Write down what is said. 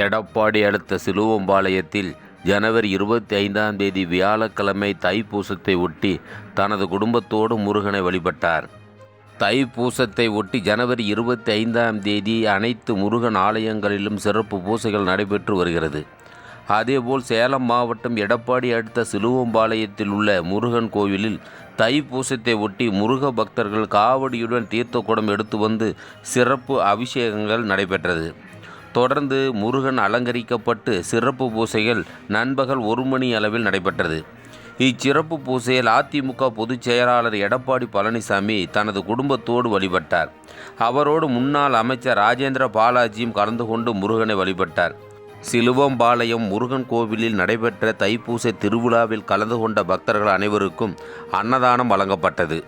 எடப்பாடி அடுத்த சிலுவம்பாளையத்தில் ஜனவரி 25ஆம் தேதி வியாழக்கிழமை தைப்பூசத்தை ஒட்டி தனது குடும்பத்தோடு முருகனை வழிபட்டார். தைப்பூசத்தை ஒட்டி ஜனவரி 25ஆம் தேதி அனைத்து முருகன் ஆலயங்களிலும் சிறப்பு பூசைகள் நடைபெற்று வருகிறது. அதேபோல் சேலம் மாவட்டம் எடப்பாடி அடுத்த சிலுவம்பாளையத்தில் உள்ள முருகன் கோவிலில் தைப்பூசத்தை ஒட்டி முருக பக்தர்கள் காவடியுடன் தீர்த்த குடம் எடுத்து வந்து சிறப்பு அபிஷேகங்கள் நடைபெற்றது. தொடர்ந்து முருகன் அலங்கரிக்கப்பட்டு சிறப்பு பூசைகள் நண்பகல் 1 மணி அளவில் நடைபெற்றது. இச்சிறப்பு பூசையில் அதிமுக பொதுச் செயலாளர் எடப்பாடி பழனிசாமி தனது குடும்பத்தோடு வழிபட்டார். அவரோடு முன்னாள் அமைச்சர் ராஜேந்திர பாலாஜியும் கலந்து கொண்டு முருகனை வழிபட்டார். சிலுவம்பாளையம் முருகன் கோவிலில் நடைபெற்ற தைப்பூச திருவிழாவில் கலந்து கொண்ட பக்தர்கள் அனைவருக்கும் அன்னதானம் வழங்கப்பட்டது.